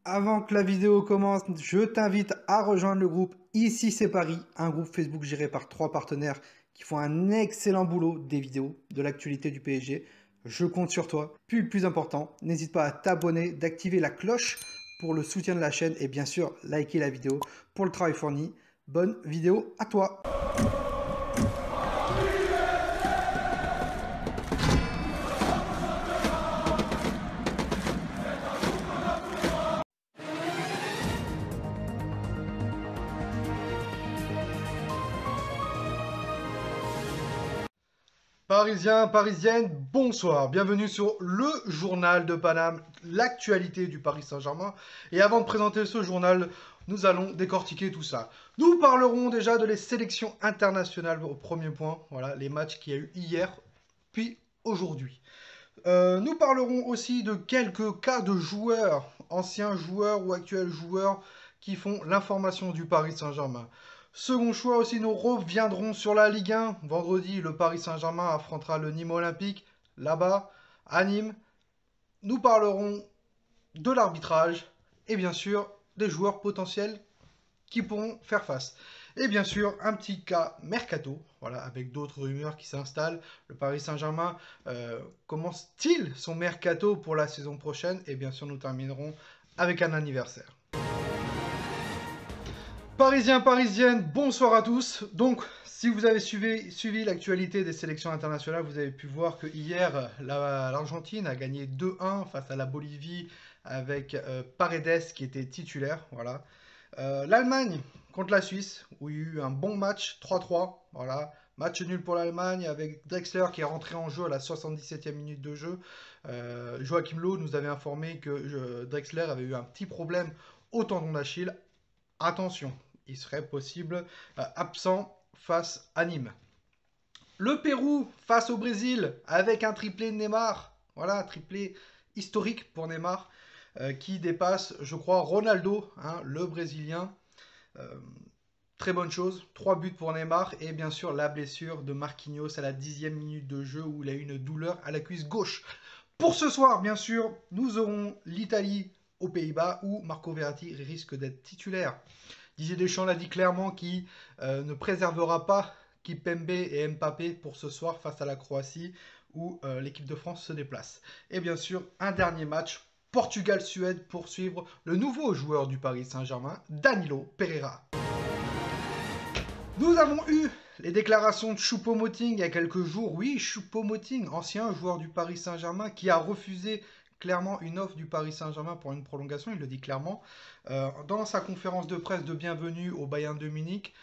Avant que la vidéo commence, je t'invite à rejoindre le groupe Ici c'est Paris, un groupe Facebook géré par 3 partenaires qui font un excellent boulot des vidéos, de l'actualité du PSG. Je compte sur toi. Puis le plus important, n'hésite pas à t'abonner, d'activer la cloche pour le soutien de la chaîne et bien sûr liker la vidéo pour le travail fourni. Bonne vidéo à toi! Parisiens, parisiennes, bonsoir, bienvenue sur le journal de Paname, l'actualité du Paris Saint-Germain. Et avant de présenter ce journal, nous allons décortiquer tout ça. Nous parlerons déjà de les sélections internationales au premier point, voilà, les matchs qu'il y a eu hier, puis aujourd'hui. Nous parlerons aussi de quelques cas de joueurs, anciens joueurs ou actuels joueurs qui font l'information du Paris Saint-Germain. Second choix aussi, nous reviendrons sur la Ligue 1. Vendredi, le Paris Saint-Germain affrontera le Nîmes Olympique, là-bas, à Nîmes. Nous parlerons de l'arbitrage et bien sûr des joueurs potentiels qui pourront faire face. Et bien sûr, un petit cas mercato, voilà, avec d'autres rumeurs qui s'installent. Le Paris Saint-Germain commence-t-il son mercato pour la saison prochaine? Et bien sûr, nous terminerons avec un anniversaire. Parisiens, parisiennes, bonsoir à tous. Donc, si vous avez suivi l'actualité des sélections internationales, vous avez pu voir que hier, l'Argentine a gagné 2-1 face à la Bolivie avec Paredes qui était titulaire. Voilà. L'Allemagne contre la Suisse, où il y a eu un bon match, 3-3. Voilà. Match nul pour l'Allemagne avec Drexler qui est rentré en jeu à la 77e minute de jeu. Joachim Löw nous avait informé que Drexler avait eu un petit problème au tendon d'Achille. Attention, il serait possible absent face à Nîmes. Le Pérou face au Brésil avec un triplé Neymar. Voilà, triplé historique pour Neymar qui dépasse, je crois, Ronaldo, hein, le Brésilien. Très bonne chose, 3 buts pour Neymar et bien sûr la blessure de Marquinhos à la 10e minute de jeu où il a eu une douleur à la cuisse gauche. Pour ce soir, bien sûr, nous aurons l'Italie aux Pays-Bas où Marco Verratti risque d'être titulaire. Didier Deschamps l'a dit clairement qu'il ne préservera pas Kimpembe et Mbappé pour ce soir face à la Croatie où l'équipe de France se déplace. Et bien sûr, un dernier match, Portugal-Suède pour suivre le nouveau joueur du Paris Saint-Germain, Danilo Pereira. Nous avons eu les déclarations de Choupo-Moting il y a quelques jours. Oui, Choupo-Moting, ancien joueur du Paris Saint-Germain, qui a refusé clairement une offre du Paris Saint-Germain pour une prolongation, il le dit clairement. Dans sa conférence de presse de bienvenue au Bayern de Munich,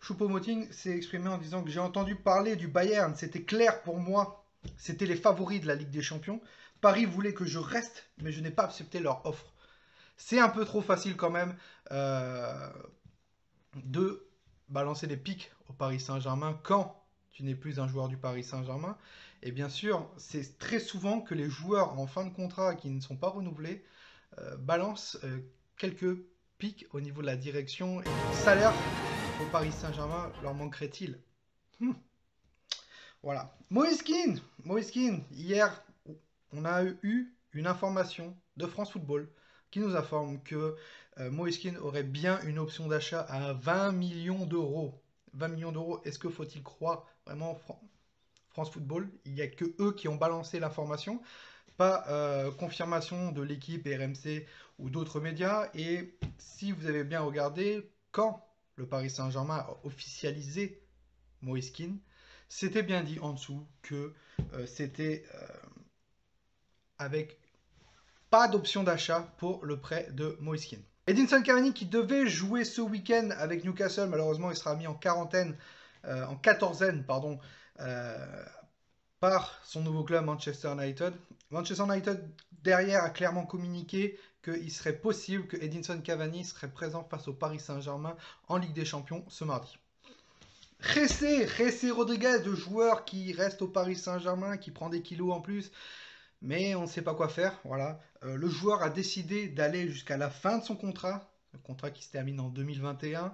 Choupo-Moting s'est exprimé en disant que j'ai entendu parler du Bayern, c'était clair pour moi, c'était les favoris de la Ligue des Champions. Paris voulait que je reste, mais je n'ai pas accepté leur offre. C'est un peu trop facile quand même de balancer des pics au Paris Saint-Germain quand tu n'es plus un joueur du Paris Saint-Germain. Et bien sûr, c'est très souvent que les joueurs en fin de contrat qui ne sont pas renouvelés balancent quelques pics au niveau de la direction. Et le salaire au Paris Saint-Germain leur manquerait-il? Voilà. Moïse Kean, hier, on a eu une information de France Football qui nous informe que Moïse Kean aurait bien une option d'achat à 20 millions d'euros. 20 millions d'euros, est-ce que faut-il croire vraiment France Football? Il n'y a que eux qui ont balancé l'information. Pas confirmation de l'équipe RMC ou d'autres médias. Et si vous avez bien regardé, quand le Paris Saint-Germain a officialisé Moïse Kean, c'était bien dit en dessous que c'était avec pas d'option d'achat pour le prêt de Moïse Kean. Edinson Cavani qui devait jouer ce week-end avec Newcastle, malheureusement il sera mis en quarantaine, en quatorzaine, pardon, par son nouveau club Manchester United. Manchester United derrière a clairement communiqué qu'il serait possible que Edinson Cavani serait présent face au Paris Saint-Germain en Ligue des Champions ce mardi. Jessé Rodriguez, le joueur qui reste au Paris Saint-Germain, qui prend des kilos en plus, mais on ne sait pas quoi faire. Voilà. Le joueur a décidé d'aller jusqu'à la fin de son contrat, le contrat qui se termine en 2021,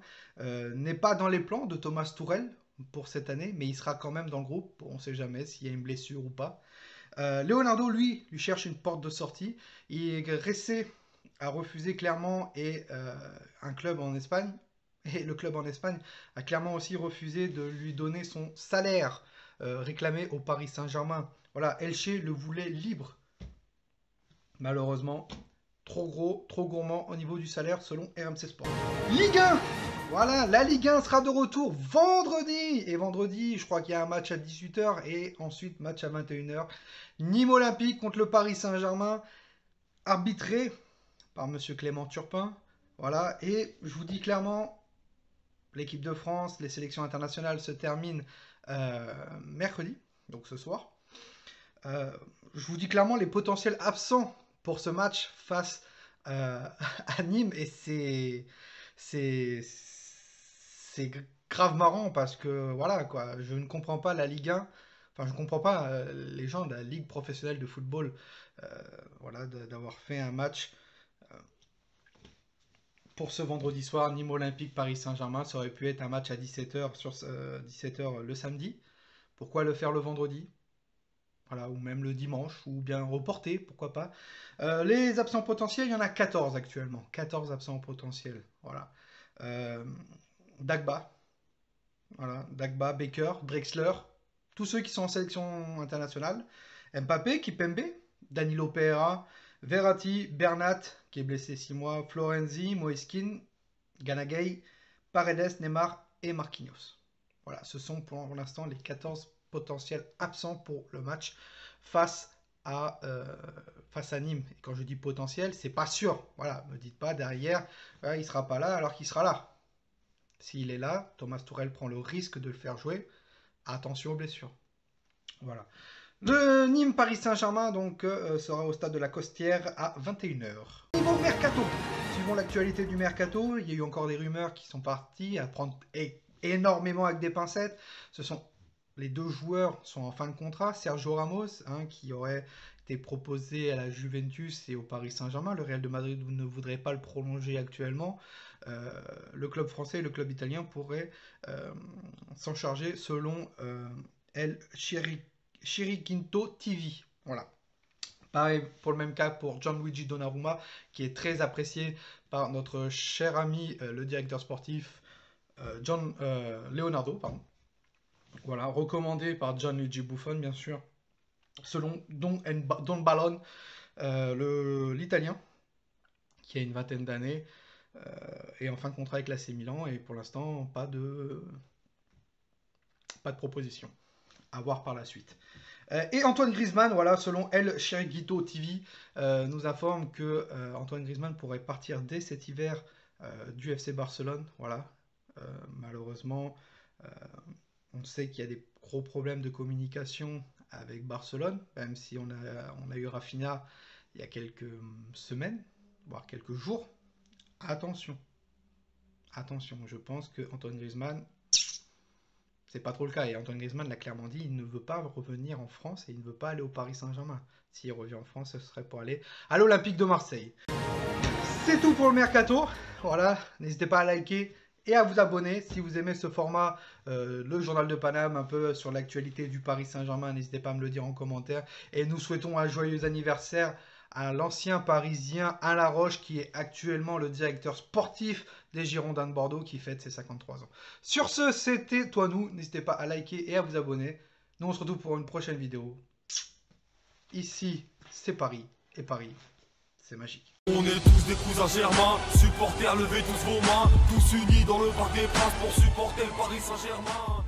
n'est pas dans les plans de Thomas Tuchel pour cette année, mais il sera quand même dans le groupe, on ne sait jamais s'il y a une blessure ou pas. Leonardo, lui cherche une porte de sortie. Et Jessé a refusé clairement et un club en Espagne, et le club en Espagne a clairement aussi refusé de lui donner son salaire réclamé au Paris Saint-Germain. Voilà, Elche le voulait libre. Malheureusement, trop gros, trop gourmand au niveau du salaire selon RMC Sport. Ligue 1! Voilà, la Ligue 1 sera de retour vendredi. Et vendredi, je crois qu'il y a un match à 18 h et ensuite match à 21 h. Nîmes Olympique contre le Paris Saint-Germain, arbitré par Monsieur Clément Turpin. Voilà, et je vous dis clairement, l'équipe de France, les sélections internationales se terminent mercredi, donc ce soir. Je vous dis clairement les potentiels absents pour ce match face à Nîmes, et c'est grave marrant parce que voilà quoi, je ne comprends pas la Ligue 1, enfin je ne comprends pas les gens de la Ligue professionnelle de football, voilà, d'avoir fait un match pour ce vendredi soir, Nîmes Olympique Paris Saint-Germain. Ça aurait pu être un match à 17 h sur 17 h le samedi. Pourquoi le faire le vendredi? Voilà, ou même le dimanche, ou bien reporter, pourquoi pas. Les absents potentiels, il y en a 14 actuellement. 14 absents potentiels. Voilà. Dagba. Voilà. Dagba, Baker, Drexler. Tous ceux qui sont en sélection internationale. Mbappé, Kipembe, Danilo Pereira, Verratti, Bernat, qui est blessé 6 mois, Florenzi, Moiskin, Ganagay, Paredes, Neymar et Marquinhos. Voilà, ce sont pour l'instant les 14 potentiels absents pour le match face à Nîmes. Et quand je dis potentiel, c'est pas sûr. Voilà, me dites pas derrière, il sera pas là alors qu'il sera là. S'il est là, Thomas Tuchel prend le risque de le faire jouer. Attention aux blessures. Voilà. Le Nîmes Paris Saint-Germain donc sera au stade de la Costière à 21 h. Niveau mercato, suivons l'actualité du mercato. Il y a eu encore des rumeurs qui sont parties à prendre énormément avec des pincettes. Les deux joueurs sont en fin de contrat. Sergio Ramos, qui aurait été proposé à la Juventus et au Paris Saint-Germain. Le Real de Madrid ne voudrait pas le prolonger actuellement. Le club français et le club italien pourraient s'en charger selon El Chiringuito TV. Voilà. Pareil pour le même cas pour Gianluigi Donnarumma, qui est très apprécié par notre cher ami, le directeur sportif Leonardo, pardon. Voilà, recommandé par Gianluigi Buffon, bien sûr, selon Don Ballon, l'Italien, qui a une vingtaine d'années, est en fin de contrat avec l'AC Milan, et pour l'instant, pas de proposition. À voir par la suite. Et Antoine Griezmann, voilà, selon El Chiringuito TV, nous informe que Antoine Griezmann pourrait partir dès cet hiver du FC Barcelone. Voilà, malheureusement, on sait qu'il y a des gros problèmes de communication avec Barcelone, même si on a eu Rafinha il y a quelques semaines, voire quelques jours. Attention, je pense que Antoine Griezmann, c'est pas trop le cas. Et Antoine Griezmann l'a clairement dit, il ne veut pas revenir en France et il ne veut pas aller au Paris Saint-Germain. S'il revient en France, ce serait pour aller à l'Olympique de Marseille. C'est tout pour le mercato. Voilà, n'hésitez pas à liker et à vous abonner si vous aimez ce format, le journal de Paname, un peu sur l'actualité du Paris Saint-Germain. N'hésitez pas à me le dire en commentaire. Et nous souhaitons un joyeux anniversaire à l'ancien Parisien Alain Laroche, qui est actuellement le directeur sportif des Girondins de Bordeaux, qui fête ses 53 ans. Sur ce, c'était Toi Nous. N'hésitez pas à liker et à vous abonner. Nous, on se retrouve pour une prochaine vidéo. Ici, c'est Paris. Et Paris, c'est magique. On est tous des cousins germains, supporters, levez tous vos mains, tous unis dans le Parc des Princes pour supporter le Paris Saint-Germain.